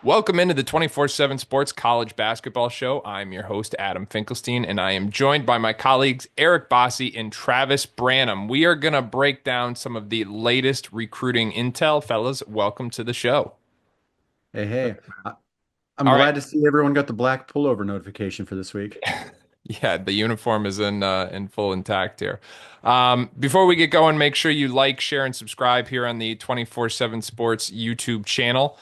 Welcome into the 24/7 Sports College Basketball Show. I'm your host, Adam Finkelstein, and I am joined by my colleagues, Eric Bossi and Travis Branham. We are going to break down some of the latest recruiting intel. Fellas, welcome to the show. Hey, hey. I'm All right. glad to see everyone got the black pullover notification for this week. Yeah, the uniform is in full intact here. Before we get going, make sure you like, share, and subscribe here on the 24/7 Sports YouTube channel.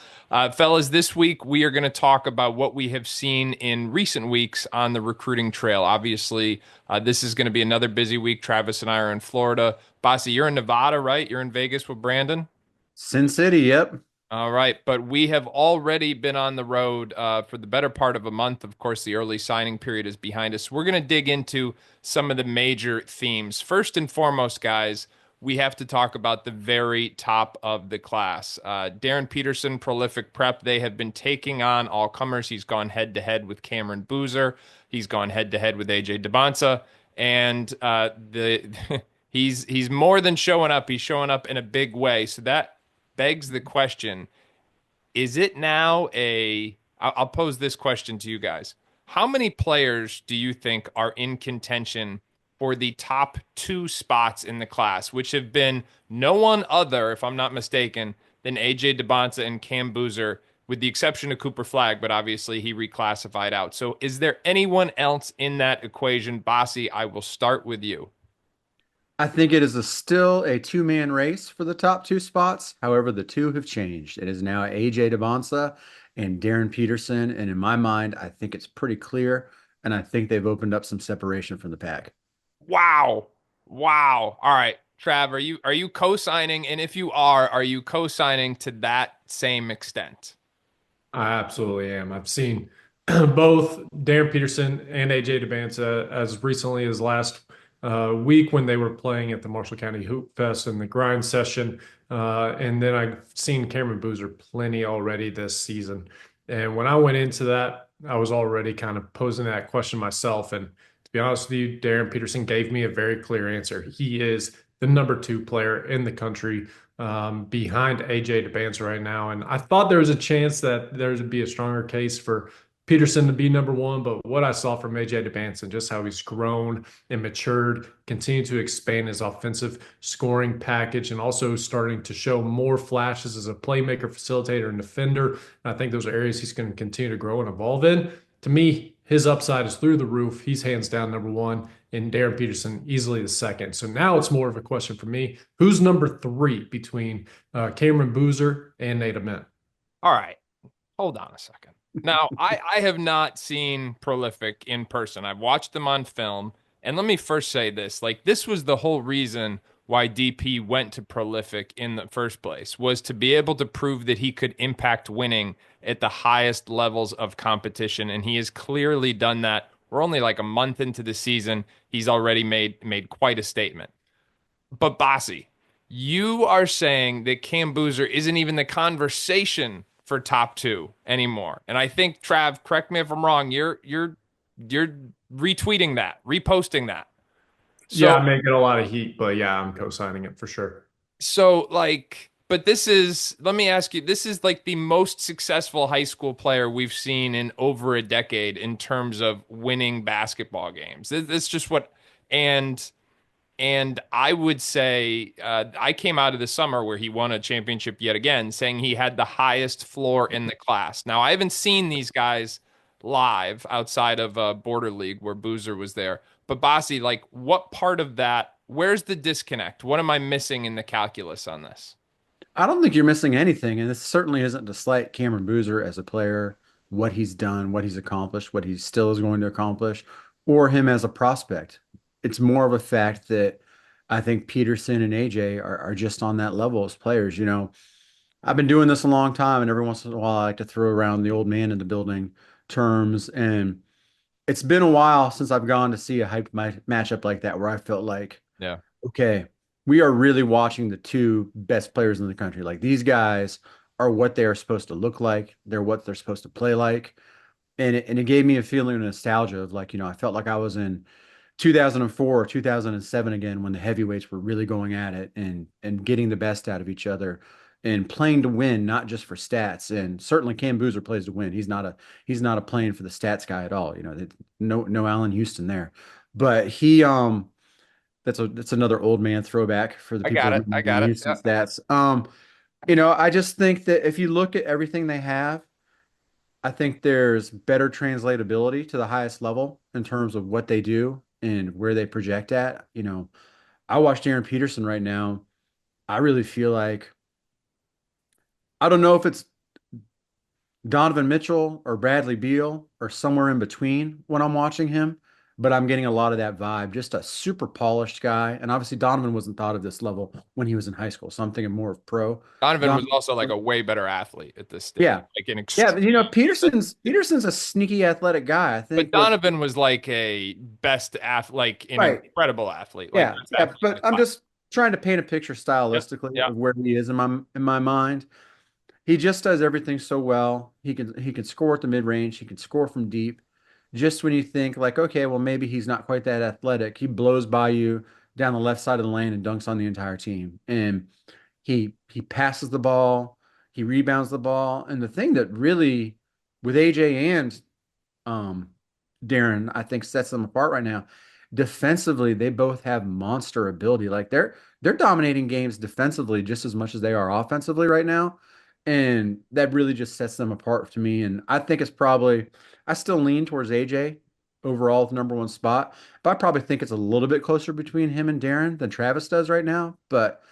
Fellas, this week we are going to talk about what we have seen in recent weeks on the recruiting trail. Obviously, this is going to be another busy week. Travis and I are in Florida. Bossy, you're in Nevada, right? You're in Vegas with Brandon. Sin City, yep. All right, but we have already been on the road for the better part of a month. Of course, the early signing period is behind us. We're going to dig into some of the major themes. First and foremost, guys, we have to talk about the very top of the class. Darryn Peterson, prolific prep. They have been taking on all comers. He's gone head to head with Cameron Boozer. He's gone head to head with AJ Dybantsa, and the he's more than showing up. He's showing up in a big way. So that begs the question, is it now I'll pose this question to you guys. How many players do you think are in contention for the top two spots in the class, which have been no one other, if I'm not mistaken, than AJ Dybantsa and Cam Boozer, with the exception of Cooper Flagg, but obviously he reclassified out. So is there anyone else in that equation? Bossy, I will start with you. I think it is still a two-man race for the top two spots. However, the two have changed. It is now AJ Dybantsa and Darryn Peterson. And in my mind, I think it's pretty clear. And I think they've opened up some separation from the pack. Wow. Wow. All right. Trav, are you co-signing? And if you are you co-signing to that same extent? I absolutely am. I've seen both Darren Peterson and AJ Dybantsa as recently as last week when they were playing at the Marshall County Hoop Fest and the grind session. And then I've seen Cameron Boozer plenty already this season. And when I went into that, I was already kind of posing that question myself. And to be honest with you, Darren Peterson gave me a very clear answer. He is the number two player in the country behind AJ Dybantsa right now. And I thought there was a chance that there would be a stronger case for Peterson to be number one, but what I saw from AJ Dybantsa and just how he's grown and matured, continued to expand his offensive scoring package, and also starting to show more flashes as a playmaker, facilitator, and defender. And I think those are areas he's going to continue to grow and evolve in. To me, his upside is through the roof. He's hands down number one, and Darren Peterson easily the second. So now it's more of a question for me: who's number three between Cameron Boozer and Nate Ament? All right. Hold on a second. Now, I have not seen Prolific in person. I've watched them on film. And let me first say this, like this was the whole reason why DP went to Prolific in the first place, was to be able to prove that he could impact winning at the highest levels of competition. And he has clearly done that. We're only like a month into the season. He's already made quite a statement. But Bossy, you are saying that Cam Boozer isn't even the conversation for top two anymore. And I think, Trav, correct me if I'm wrong, you're retweeting that, reposting that. Yeah, So I'm making a lot of heat, but yeah, I'm co-signing it for sure. like, but this is, let me ask you, this is like the most successful high school player we've seen in over a decade in terms of winning basketball games. It's just what, and I would say I came out of the summer where he won a championship yet again, saying he had the highest floor in the class. Now, I haven't seen these guys live outside of Border League where Boozer was there. But Bossy, like, what part of that? Where's the disconnect? What am I missing in the calculus on this? I don't think you're missing anything. And this certainly isn't to slight Cameron Boozer as a player, what he's done, what he's accomplished, what he still is going to accomplish, or him as a prospect. It's more of a fact that I think Peterson and AJ are just on that level as players. I've been doing this a long time, and every once in a while I like to throw around the old man in the building terms. And it's been a while since I've gone to see a hyped matchup like that where I felt like, Yeah. okay, we are really watching the two best players in the country. Like these guys are what they are supposed to look like. They're what they're supposed to play like. And it gave me a feeling of nostalgia of like, I felt like I was in 2004 or 2007 again when the heavyweights were really going at it and getting the best out of each other. and playing to win, not just for stats. And certainly Cam Boozer plays to win. He's not a playing for the stats guy at all. No Allen Houston there. But that's another old man throwback for the I people got it. who I know got it. Houston stats. I just think that if you look at everything they have, I think there's better translatability to the highest level in terms of what they do and where they project at. I watch Darren Peterson right now. I really feel like I don't know if it's Donovan Mitchell or Bradley Beal or somewhere in between when I'm watching him, but I'm getting a lot of that vibe. Just a super polished guy. And obviously Donovan wasn't thought of this level when he was in high school. So I'm thinking more of pro. Donovan was Donovan, also like a way better athlete at this stage, yeah. like an Yeah, extreme. but Peterson's a sneaky athletic guy. I But think what Donovan was like a best athlete, like an right. incredible athlete, like Yeah, best yeah, athlete in but the I'm class. just trying to paint a picture Yep. stylistically Yeah. of where he is in my mind. He just does everything so well. He can score at the mid range. He can score from deep. Just when you think like, okay, well maybe he's not quite that athletic, he blows by you down the left side of the lane and dunks on the entire team. And he passes the ball, he rebounds the ball, and the thing that really with AJ and um, Darren, I think sets them apart right now. Defensively, they both have monster ability. Like they're dominating games defensively just as much as they are offensively right now. And that really just sets them apart to me. And I think it's probably I still lean towards AJ overall the number one spot, but I probably think it's a little bit closer between him and Darren than Travis does right now. But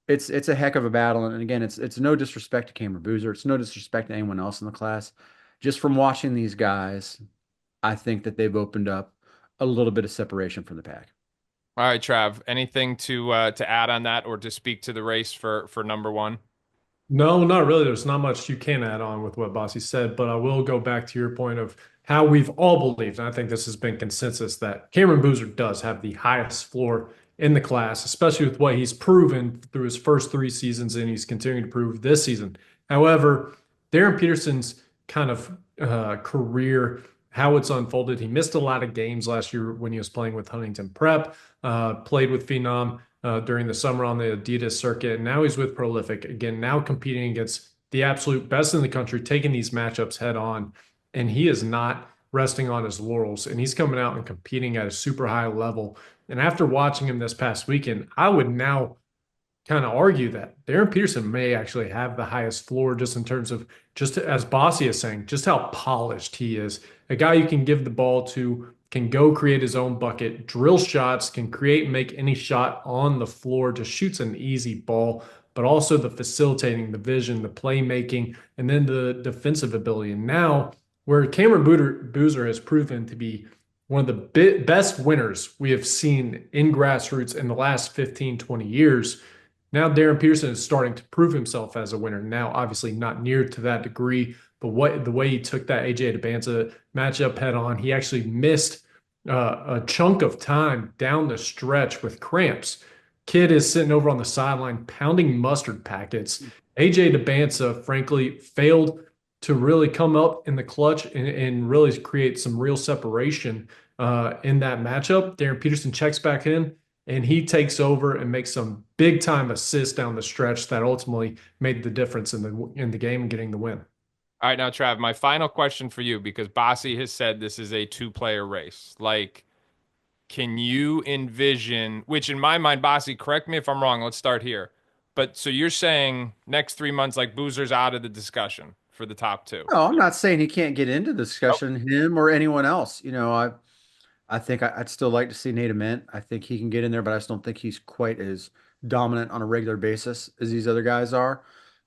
it's a heck of a battle. And again, it's no disrespect to Cameron Boozer. It's no disrespect to anyone else in the class. Just from watching these guys, I think that they've opened up a little bit of separation from the pack. All right, Trav, anything to add on that or to speak to the race for number one? No, not really. There's not much you can add on with what Bossy said, but I will go back to your point of how we've all believed, and I think this has been consensus, that Cameron Boozer does have the highest floor in the class, especially with what he's proven through his first 3 seasons, and he's continuing to prove this season. However, Darren Peterson's kind of career, how it's unfolded, he missed a lot of games last year when he was playing with Huntington Prep, played with Phenom during the summer on the Adidas circuit. And now he's with Prolific again, now competing against the absolute best in the country, taking these matchups head on. And he is not resting on his laurels, and he's coming out and competing at a super high level. And after watching him this past weekend, I would now kind of argue that Darren Peterson may actually have the highest floor just in terms of, just as Bossy is saying, just how polished he is. A guy you can give the ball to, can go create his own bucket, drill shots, can create and make any shot on the floor, just shoots an easy ball, but also the facilitating, the vision, the playmaking, and then the defensive ability. And now, where Cameron Boozer has proven to be one of the best winners we have seen in grassroots in the last 15, 20 years, now Darren Peterson is starting to prove himself as a winner. Now, obviously not near to that degree, but the way he took that AJ Dybantsa matchup head on, he actually missed a chunk of time down the stretch with cramps. Kid is sitting over on the sideline pounding mustard packets. AJ Dybantsa, frankly, failed to really come up in the clutch and really create some real separation in that matchup. Darren Peterson checks back in, and he takes over and makes some big time assists down the stretch that ultimately made the difference in the game and getting the win. All right, now, Trav, my final question for you, because Bossy has said this is a two-player race. Like, can you envision, which in my mind, Bossy, correct me if I'm wrong, let's start here. But so you're saying next 3 months, like Boozer's out of the discussion for the top two. No, I'm not saying he can't get into the Nope. discussion, him or anyone else. I think I'd still like to see Nate Ament. I think he can get in there, but I just don't think he's quite as dominant on a regular basis as these other guys are.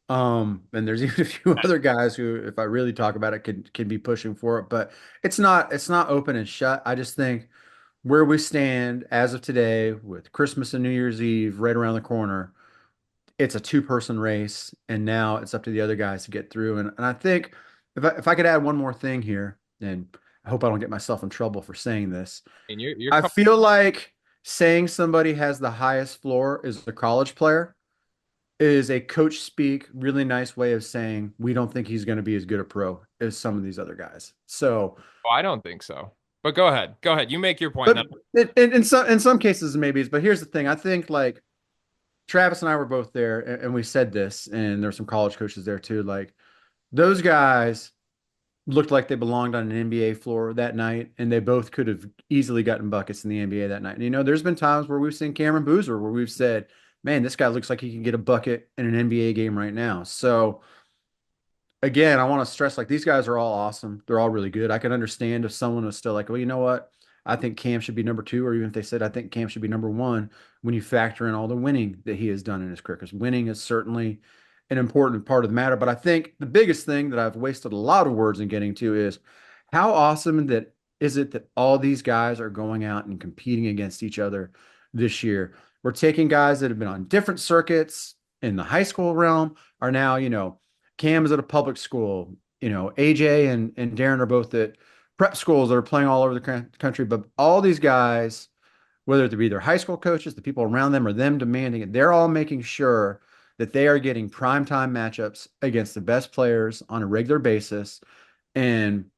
And there's even a few other guys who, if I really talk about it, can be pushing for it, but it's not open and shut. I just think where we stand as of today with Christmas and New Year's Eve right around the corner, it's a two-person race, and now it's up to the other guys to get through. And I think if I could add one more thing here, and I hope I don't get myself in trouble for saying this, And you're I coming. feel like saying somebody has the highest floor is a college player is a coach speak, really nice way of saying we don't think he's going to be as good a pro as some of these other guys. So, Oh, I don't think so. But go ahead. Go ahead. You make your point. but in some cases maybe, but here's the thing. I think like Travis and I were both there, and we said this, and there's some college coaches there too. Like those guys looked like they belonged on an NBA floor that night, and they both could have easily gotten buckets in the NBA that night. And, there's been times where we've seen Cameron Boozer where we've said, man, this guy looks like he can get a bucket in an NBA game right now. So, again, I want to stress like these guys are all awesome. They're all really good. I can understand if someone was still like, well, you know what? I think Cam should be number two, or even if they said, I think Cam should be number one when you factor in all the winning that he has done in his career. Because winning is certainly an important part of the matter. But I think the biggest thing that I've wasted a lot of words in getting to is how awesome that is it that all these guys are going out and competing against each other this year. We're taking guys that have been on different circuits in the high school realm are now, Cam is at a public school. AJ and Darren are both at prep schools that are playing all over the country. But all these guys, whether it be their high school coaches, the people around them, or them demanding it, they're all making sure that they are getting primetime matchups against the best players on a regular basis. And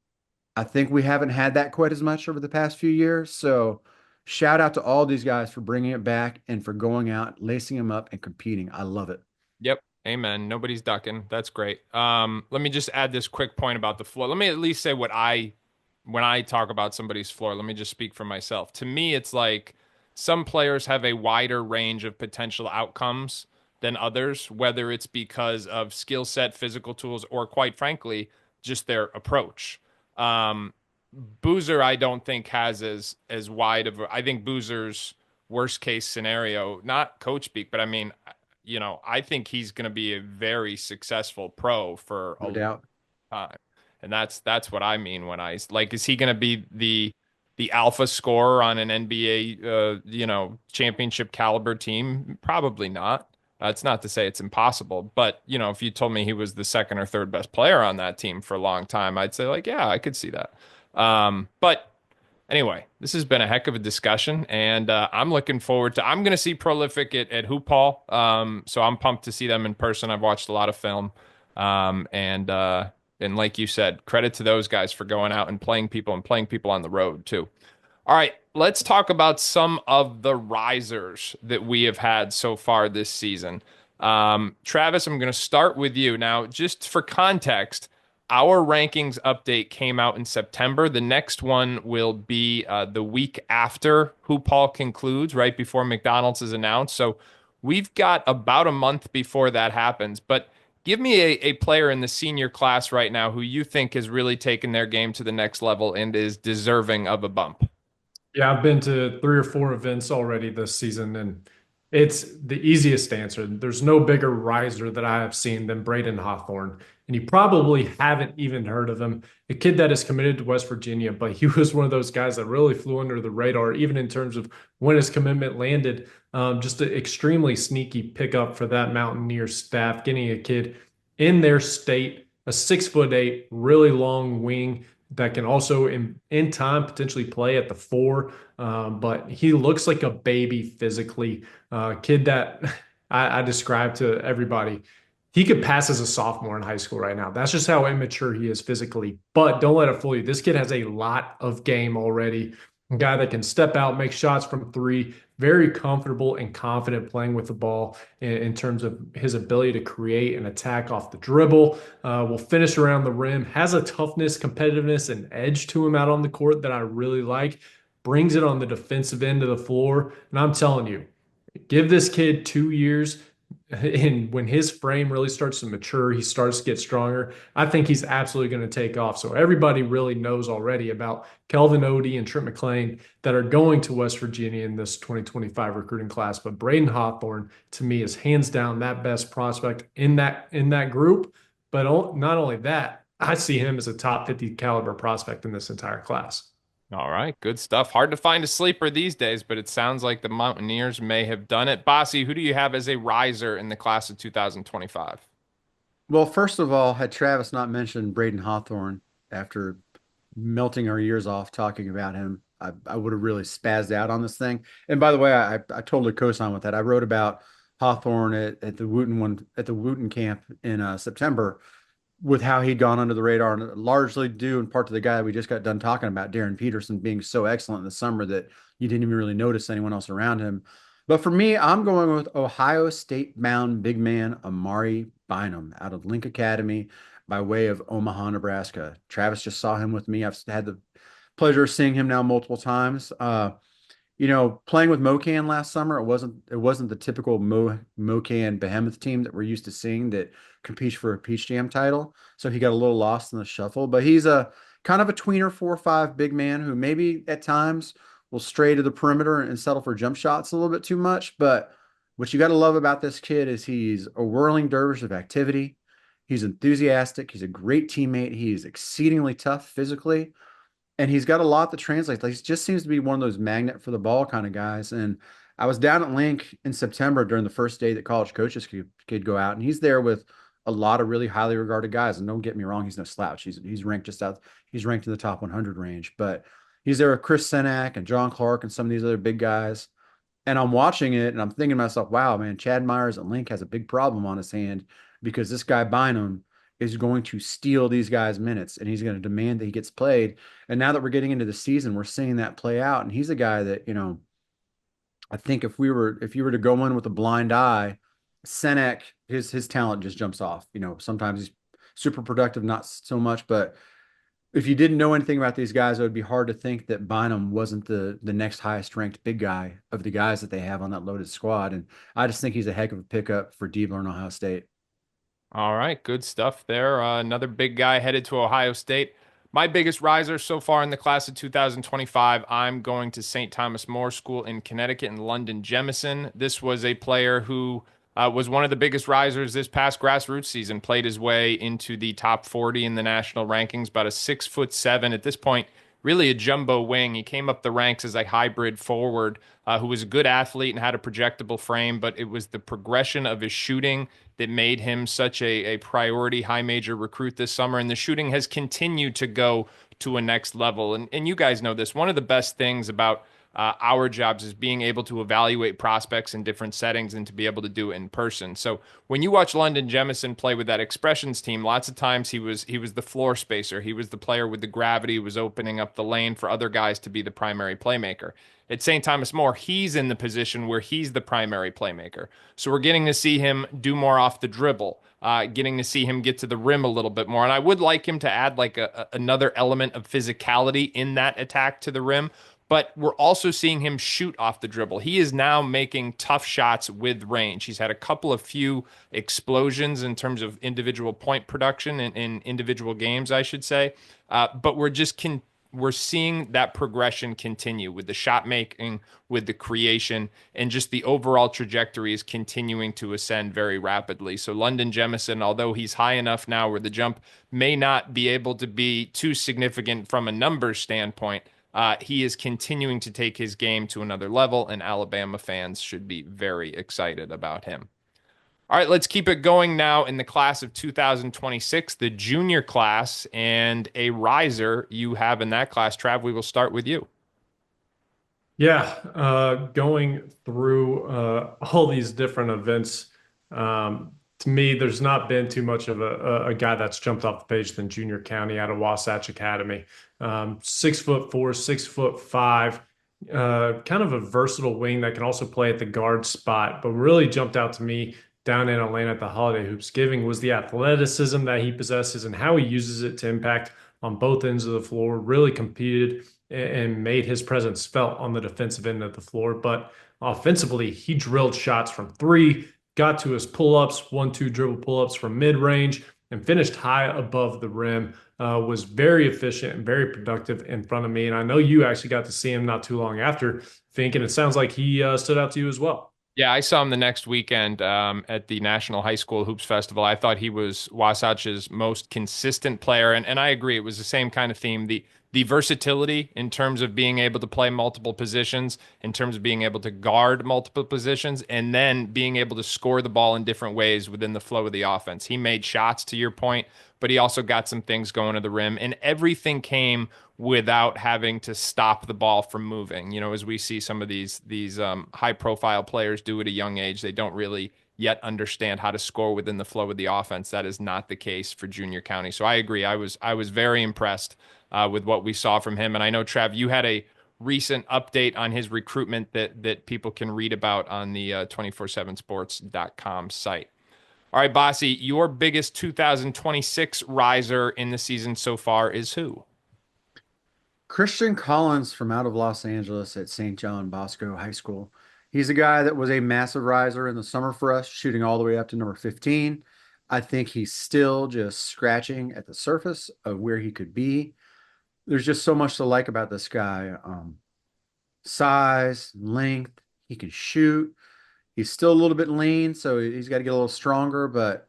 I think we haven't had that quite as much over the past few years. So shout out to all these guys for bringing it back and for going out, lacing them up and competing. I love it. Yep. Amen. Nobody's ducking. That's great. Let me just add this quick point about the floor. Let me at least say when I talk about somebody's floor, let me just speak for myself. To me, it's like some players have a wider range of potential outcomes than others, whether it's because of skill set, physical tools, or quite frankly, just their approach. Um, Boozer, I don't think has as wide of. I think Boozer's worst case scenario, not coach speak, but I mean, I think he's going to be a very successful pro for a No long doubt. time, and that's what I mean when I like. Is he going to be the alpha scorer on an NBA, championship caliber team? Probably not. It's not to say it's impossible, but if you told me he was the second or third best player on that team for a long time, I'd say like, yeah, I could see that. But anyway, this has been a heck of a discussion, and I'm looking forward to. I'm going to see Prolific at Hoop Hall, so I'm pumped to see them in person. I've watched a lot of film, and like you said, credit to those guys for going out and playing people on the road too. All right, let's talk about some of the risers that we have had so far this season. Travis, I'm going to start with you. Now, just for context, our rankings update came out in September. The next one will be the week after Hoop Hall concludes, right before McDonald's is announced. So we've got about a month before that happens. But give me a player in the senior class right now who you think has really taken their game to the next level and is deserving of a bump. Yeah, I've been to 3 or 4 events already this season, and it's the easiest answer. There's no bigger riser that I have seen than Braden Hawthorne. And you probably haven't even heard of him. A kid that is committed to West Virginia, but he was one of those guys that really flew under the radar, even in terms of when his commitment landed. Just an extremely sneaky pickup for that Mountaineer staff, getting a kid in their state, a 6'8", really long wing that can also in time potentially play at the four. But he looks like a baby physically. Kid that I describe to everybody. He could pass as a sophomore in high school right now. That's just how immature he is physically. But don't let it fool you. This kid has a lot of game already. A guy that can step out, make shots from three, very comfortable and confident playing with the ball in terms of his ability to create and attack off the dribble. Will finish around the rim, has a toughness, competitiveness, and edge to him out on the court that I really like. Brings it on the defensive end of the floor. And I'm telling you, give this kid 2 years. And when his frame really starts to mature, he starts to get stronger. I think he's absolutely going to take off. So everybody really knows already about Kelvin Odie and Trent McClain that are going to West Virginia in this 2025 recruiting class. But Braden Hawthorne, to me, is hands down that best prospect in that group. But not only that, I see him as a top 50 caliber prospect in this entire class. All right, good stuff. Hard to find a sleeper these days, but it sounds like the Mountaineers may have done it. Bossi, who do you have as a riser in the class of 2025? Well, first of all, had Travis not mentioned Braden Hawthorne after melting our ears off talking about him, I would have really spazzed out on this thing. And by the way, I totally co-sign with that. I wrote about Hawthorne at the Wooten camp in September with how he'd gone under the radar, and largely due in part to the guy that we just got done talking about, Darryn Peterson, being so excellent in the summer that you didn't even really notice anyone else around him. But for me, I'm going with Ohio State bound big man Amari Bynum out of Link Academy by way of Omaha, Nebraska. Travis just saw him with me. I've had the pleasure of seeing him now multiple times. Playing with Mocan last summer, it wasn't the typical Mocan behemoth team that we're used to seeing that competes for a Peach Jam title. So he got a little lost in the shuffle, but he's a kind of a tweener 4-5 big man who maybe at times will stray to the perimeter and settle for jump shots a little bit too much. But what you got to love about this kid is he's a whirling dervish of activity. He's enthusiastic. He's a great teammate. He's exceedingly tough physically, and he's got a lot that translates. Like, he just seems to be one of those magnet for the ball kind of guys. And I was down at Link in September during the first day that college coaches could go out, and he's there with a lot of really highly regarded guys. And don't get me wrong, he's no slouch. He's ranked just out. He's ranked in the top 100 range, but he's there with Chris Senak and John Clark and some of these other big guys. And I'm watching it and I'm thinking to myself, wow, man, Chad Myers at Link has a big problem on his hand because this guy Bynum is going to steal these guys' minutes and he's going to demand that he gets played. And now that we're getting into the season, we're seeing that play out. And he's a guy that, I think if you were to go in with a blind eye, Senek, his talent just jumps off. Sometimes he's super productive, not so much, but if you didn't know anything about these guys, it would be hard to think that Bynum wasn't the next highest ranked big guy of the guys that they have on that loaded squad. And I just think he's a heck of a pickup for Diebler and Ohio State. All right, good stuff there. Another big guy headed to Ohio State. My biggest riser so far in the class of 2025, I'm going to St. Thomas More School in Connecticut and London Jemison. This was a player who was one of the biggest risers this past grassroots season, played his way into the top 40 in the national rankings, about a 6'7" at this point, really a jumbo wing. He came up the ranks as a hybrid forward who was a good athlete and had a projectable frame, but it was the progression of his shooting that made him such a priority high major recruit this summer. And the shooting has continued to go to a next level. And you guys know this. One of the best things about our jobs is being able to evaluate prospects in different settings and to be able to do it in person. So when you watch London Jemison play with that expressions team, lots of times he was the floor spacer. He was the player with the gravity, who was opening up the lane for other guys to be the primary playmaker. At St. Thomas More, he's in the position where he's the primary playmaker. So we're getting to see him do more off the dribble, getting to see him get to the rim a little bit more. And I would like him to add like another element of physicality in that attack to the rim. But we're also seeing him shoot off the dribble. He is now making tough shots with range. He's had a couple of few explosions in terms of individual point production in individual games, I should say. But we're seeing that progression continue with the shot making, with the creation, and just the overall trajectory is continuing to ascend very rapidly. So London Jemison, although he's high enough now where the jump may not be able to be too significant from a numbers standpoint, he is continuing to take his game to another level, and Alabama fans should be very excited about him. All right, let's keep it going now in the class of 2026, the junior class, and a riser you have in that class. Trav, we will start with you. Yeah, going through all these different events, to me, there's not been too much of a guy that's jumped off the page than Junior County out of Wasatch Academy. 6'4", 6'5", kind of a versatile wing that can also play at the guard spot. But really jumped out to me down in Atlanta at the Holiday Hoops Giving was the athleticism that he possesses and how he uses it to impact on both ends of the floor. Really competed and made his presence felt on the defensive end of the floor. But offensively, he drilled shots from three, got to his pull-ups, 1-2 dribble pull-ups from mid-range, and finished high above the rim. Was very efficient and very productive in front of me. And I know you actually got to see him not too long after, Fink, and it sounds like he stood out to you as well. Yeah, I saw him the next weekend at the National High School Hoops Festival. I thought he was Wasatch's most consistent player, and I agree. It was the same kind of theme. The versatility in terms of being able to play multiple positions, in terms of being able to guard multiple positions, and then being able to score the ball in different ways within the flow of the offense. He made shots, to your point, but he also got some things going to the rim, and everything came without having to stop the ball from moving. As we see some of these high profile players do at a young age, they don't really yet understand how to score within the flow of the offense. That is not the case for Junior County. So I agree. I was very impressed with what we saw from him. And I know, Trav, you had a recent update on his recruitment that people can read about on the 247sports.com site. All right, Bossy, your biggest 2026 riser in the season so far is who? Christian Collins from out of Los Angeles at St. John Bosco High School. He's a guy that was a massive riser in the summer for us, shooting all the way up to number 15. I think he's still just scratching at the surface of where he could be. There's just so much to like about this guy. Size, length, he can shoot. He's still a little bit lean, so he's got to get a little stronger, but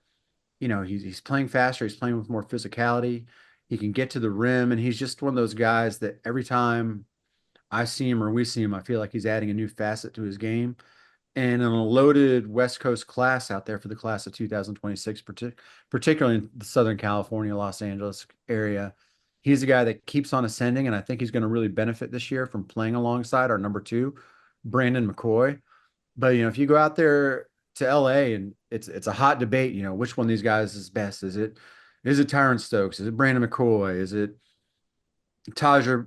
he's playing faster, he's playing with more physicality. He can get to the rim, and he's just one of those guys that every time I see him or we see him, I feel like he's adding a new facet to his game. And in a loaded West Coast class out there for the class of 2026, particularly in the Southern California, Los Angeles area, he's a guy that keeps on ascending, and I think he's going to really benefit this year from playing alongside our number two, Brandon McCoy. But if you go out there to LA and it's a hot debate, which one of these guys is best? Is it Tyron Stokes? Is it Brandon McCoy? Is it Taja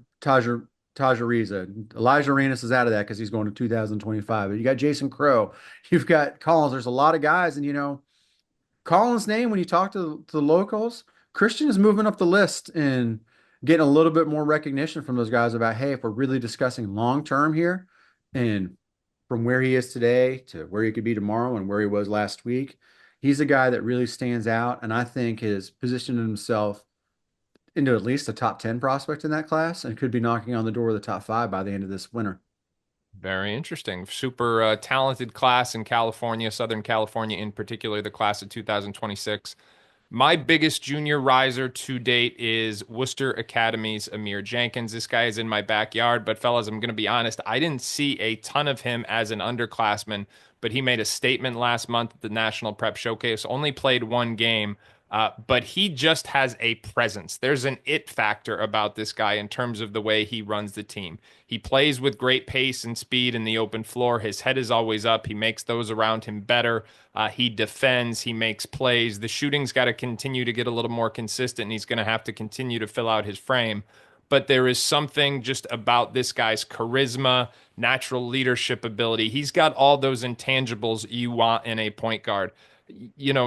Reza? Elijah Arenas is out of that because he's going to 2025. But you got Jason Crow, you've got Collins. There's a lot of guys, and Collins' name when you talk to the locals, Christian is moving up the list and getting a little bit more recognition from those guys about, hey, if we're really discussing long term here, and from where he is today to where he could be tomorrow and where he was last week, he's a guy that really stands out, and I think has positioned himself into at least a top 10 prospect in that class and could be knocking on the door of the top 5 by the end of this winter. Very interesting. Super talented class in California, Southern California in particular, the class of 2026. My biggest junior riser to date is Worcester Academy's Amir Jenkins. This guy is in my backyard, but fellas, I'm going to be honest, I didn't see a ton of him as an underclassman, but he made a statement last month at the National Prep Showcase, only played one game, but he just has a presence. There's an it factor about this guy in terms of the way he runs the team. He plays with great pace and speed in the open floor. His head is always up. He makes those around him better. He defends. He makes plays. The shooting's got to continue to get a little more consistent, and he's going to have to continue to fill out his frame. But there is something just about this guy's charisma, natural leadership ability. He's got all those intangibles you want in a point guard.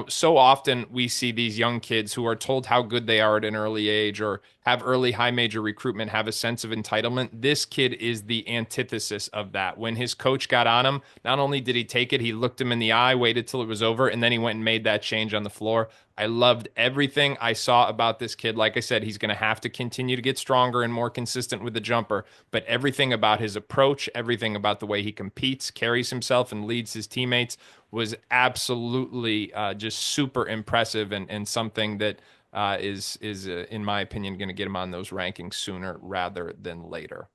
So often we see these young kids who are told how good they are at an early age or have early high major recruitment, have a sense of entitlement. This kid is the antithesis of that. When his coach got on him, not only did he take it, he looked him in the eye, waited till it was over, and then he went and made that change on the floor. I loved everything I saw about this kid. Like I said, he's going to have to continue to get stronger and more consistent with the jumper, but everything about his approach, everything about the way he competes, carries himself, and leads his teammates was absolutely just super impressive and something that is in my opinion, going to get him on those rankings sooner rather than later.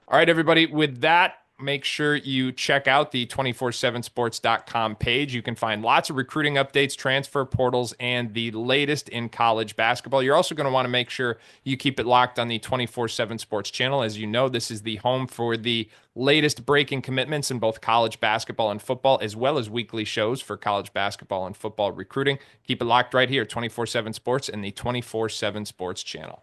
All right, everybody, with that, make sure you check out the 247sports.com page. You can find lots of recruiting updates, transfer portals, and the latest in college basketball. You're also going to want to make sure you keep it locked on the 247 Sports channel. As you know, this is the home for the latest breaking commitments in both college basketball and football, as well as weekly shows for college basketball and football recruiting. Keep it locked right here, 247 Sports and the 247 Sports channel.